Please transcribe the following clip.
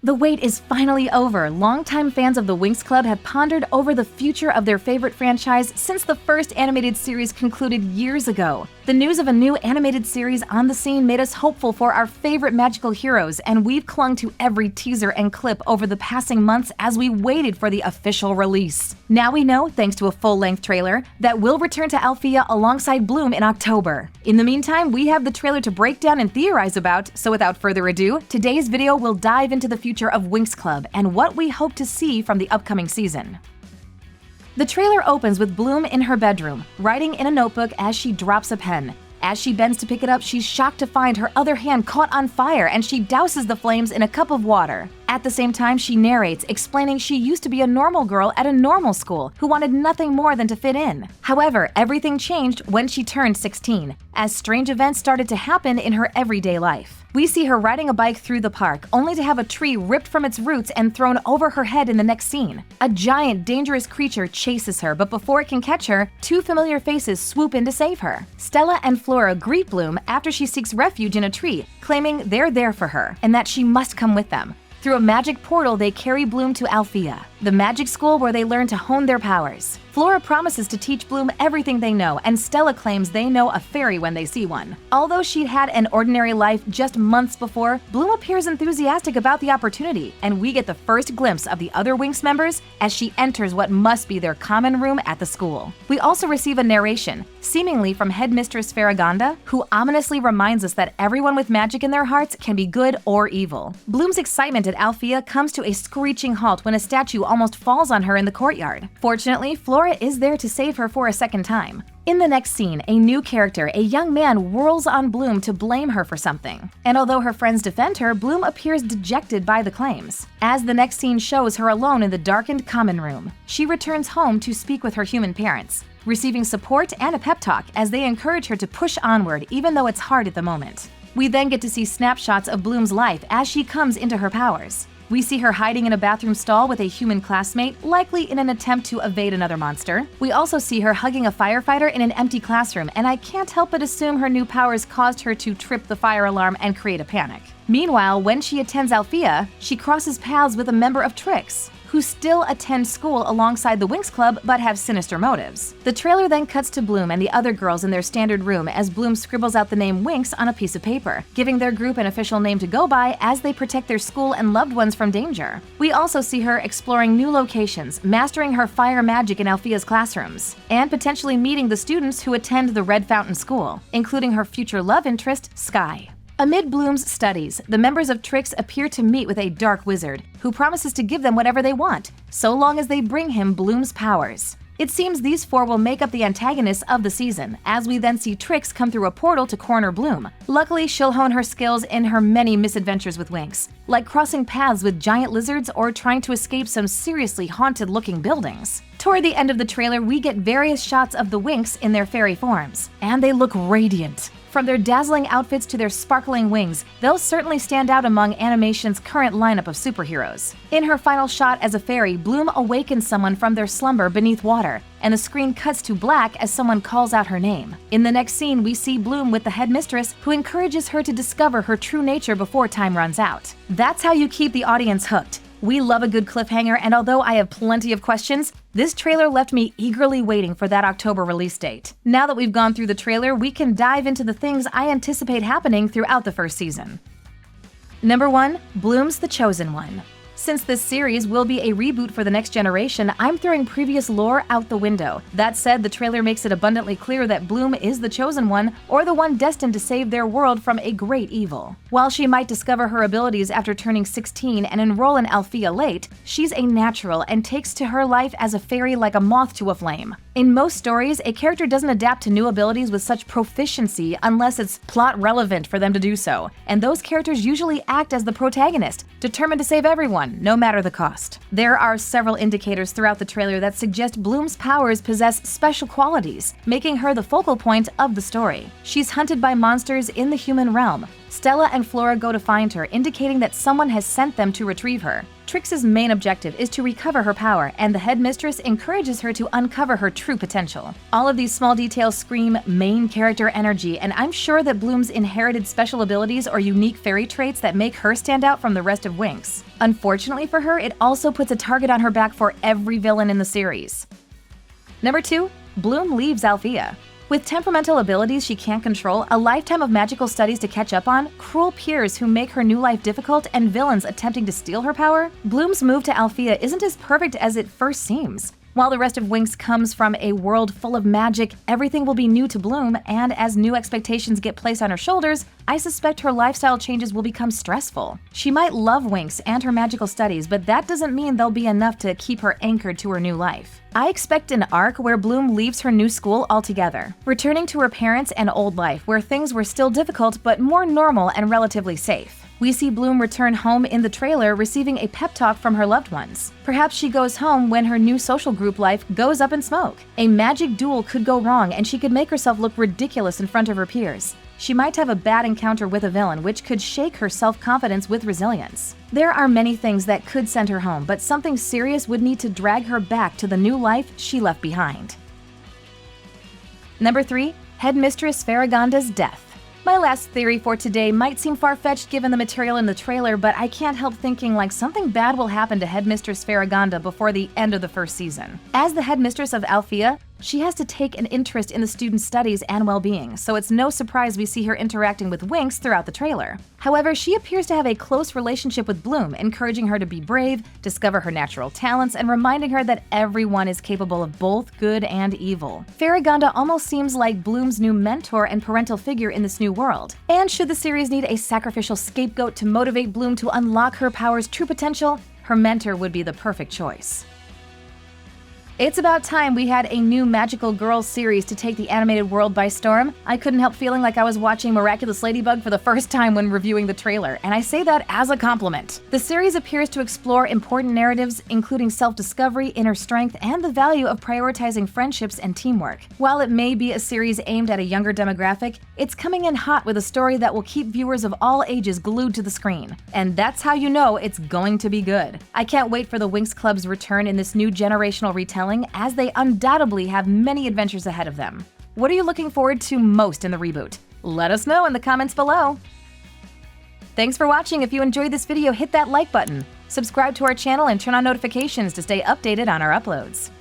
The wait is finally over. Longtime fans of the Winx Club have pondered over the future of their favorite franchise since the first animated series concluded years ago. The news of a new animated series on the scene made us hopeful for our favorite magical heroes, and we've clung to every teaser and clip over the passing months as we waited for the official release. Now we know, thanks to a full-length trailer, that we'll return to Alfea alongside Bloom in October. In the meantime, we have the trailer to break down and theorize about, so without further ado, today's video will dive into the future of Winx Club and what we hope to see from the upcoming season. The trailer opens with Bloom in her bedroom, writing in a notebook as she drops a pen. As she bends to pick it up, she's shocked to find her other hand caught on fire and she douses the flames in a cup of water. At the same time, she narrates, explaining she used to be a normal girl at a normal school who wanted nothing more than to fit in. However, everything changed when she turned 16, as strange events started to happen in her everyday life. We see her riding a bike through the park, only to have a tree ripped from its roots and thrown over her head in the next scene. A giant, dangerous creature chases her, but before it can catch her, two familiar faces swoop in to save her. Stella and Flora greet Bloom after she seeks refuge in a tree, claiming they're there for her and that she must come with them. Through a magic portal, they carry Bloom to Alfea, the magic school where they learn to hone their powers. Flora promises to teach Bloom everything they know, and Stella claims they know a fairy when they see one. Although she'd had an ordinary life just months before, Bloom appears enthusiastic about the opportunity, and we get the first glimpse of the other Winx members as she enters what must be their common room at the school. We also receive a narration, seemingly from Headmistress Farragonda, who ominously reminds us that everyone with magic in their hearts can be good or evil. Bloom's excitement at Alfea comes to a screeching halt when a statue almost falls on her in the courtyard. Fortunately, Flora is there to save her for a second time. In the next scene, a new character, a young man, whirls on Bloom to blame her for something. And although her friends defend her, Bloom appears dejected by the claims. As the next scene shows her alone in the darkened common room, she returns home to speak with her human parents, receiving support and a pep talk as they encourage her to push onward even though it's hard at the moment. We then get to see snapshots of Bloom's life as she comes into her powers. We see her hiding in a bathroom stall with a human classmate, likely in an attempt to evade another monster. We also see her hugging a firefighter in an empty classroom, and I can't help but assume her new powers caused her to trip the fire alarm and create a panic. Meanwhile, when she attends Alfea, she crosses paths with a member of Trix, who still attend school alongside the Winx Club but have sinister motives. The trailer then cuts to Bloom and the other girls in their standard room as Bloom scribbles out the name Winx on a piece of paper, giving their group an official name to go by as they protect their school and loved ones from danger. We also see her exploring new locations, mastering her fire magic in Alfea's classrooms, and potentially meeting the students who attend the Red Fountain School, including her future love interest, Sky. Amid Bloom's studies, the members of Trix appear to meet with a dark wizard, who promises to give them whatever they want, so long as they bring him Bloom's powers. It seems these four will make up the antagonists of the season, as we then see Trix come through a portal to corner Bloom. Luckily, she'll hone her skills in her many misadventures with Winx, like crossing paths with giant lizards or trying to escape some seriously haunted-looking buildings. Toward the end of the trailer, we get various shots of the Winx in their fairy forms, and they look radiant. From their dazzling outfits to their sparkling wings, they'll certainly stand out among animation's current lineup of superheroes. In her final shot as a fairy, Bloom awakens someone from their slumber beneath water, and the screen cuts to black as someone calls out her name. In the next scene, we see Bloom with the headmistress, who encourages her to discover her true nature before time runs out. That's how you keep the audience hooked. We love a good cliffhanger, and although I have plenty of questions, this trailer left me eagerly waiting for that October release date. Now that we've gone through the trailer, we can dive into the things I anticipate happening throughout the first season. Number 1. Bloom's the Chosen One. Since this series will be a reboot for the next generation, I'm throwing previous lore out the window. That said, the trailer makes it abundantly clear that Bloom is the chosen one, or the one destined to save their world from a great evil. While she might discover her abilities after turning 16 and enroll in Alfea late, she's a natural and takes to her life as a fairy like a moth to a flame. In most stories, a character doesn't adapt to new abilities with such proficiency unless it's plot relevant for them to do so, and those characters usually act as the protagonist, determined to save everyone, no matter the cost. There are several indicators throughout the trailer that suggest Bloom's powers possess special qualities, making her the focal point of the story. She's hunted by monsters in the human realm. Stella and Flora go to find her, indicating that someone has sent them to retrieve her. Trix's main objective is to recover her power, and the headmistress encourages her to uncover her true potential. All of these small details scream main character energy, and I'm sure that Bloom's inherited special abilities or unique fairy traits that make her stand out from the rest of Winx. Unfortunately for her, it also puts a target on her back for every villain in the series. Number 2. Bloom leaves Alfea. With temperamental abilities she can't control, a lifetime of magical studies to catch up on, cruel peers who make her new life difficult, and villains attempting to steal her power, Bloom's move to Alfea isn't as perfect as it first seems. While the rest of Winx comes from a world full of magic, everything will be new to Bloom, and as new expectations get placed on her shoulders, I suspect her lifestyle changes will become stressful. She might love Winx and her magical studies, but that doesn't mean they'll be enough to keep her anchored to her new life. I expect an arc where Bloom leaves her new school altogether, returning to her parents and old life where things were still difficult but more normal and relatively safe. We see Bloom return home in the trailer receiving a pep talk from her loved ones. Perhaps she goes home when her new social group life goes up in smoke. A magic duel could go wrong and she could make herself look ridiculous in front of her peers. She might have a bad encounter with a villain which could shake her self-confidence with resilience. There are many things that could send her home, but something serious would need to drag her back to the new life she left behind. Number 3. Headmistress Faragonda's death. My last theory for today might seem far-fetched given the material in the trailer, but I can't help thinking like something bad will happen to Headmistress Faragonda before the end of the first season. As the headmistress of Alfea, she has to take an interest in the students' studies and well-being, so it's no surprise we see her interacting with Winx throughout the trailer. However, she appears to have a close relationship with Bloom, encouraging her to be brave, discover her natural talents, and reminding her that everyone is capable of both good and evil. Faragonda almost seems like Bloom's new mentor and parental figure in this new world. And should the series need a sacrificial scapegoat to motivate Bloom to unlock her power's true potential, her mentor would be the perfect choice. It's about time we had a new magical girls series to take the animated world by storm. I couldn't help feeling like I was watching Miraculous Ladybug for the first time when reviewing the trailer, and I say that as a compliment. The series appears to explore important narratives, including self-discovery, inner strength, and the value of prioritizing friendships and teamwork. While it may be a series aimed at a younger demographic, it's coming in hot with a story that will keep viewers of all ages glued to the screen. And that's how you know it's going to be good. I can't wait for the Winx Club's return in this new generational retelling, as they undoubtedly have many adventures ahead of them. What are you looking forward to most in the reboot? Let us know in the comments below. Thanks for watching. If you enjoyed this video, hit that like button, subscribe to our channel, and turn on notifications to stay updated on our uploads.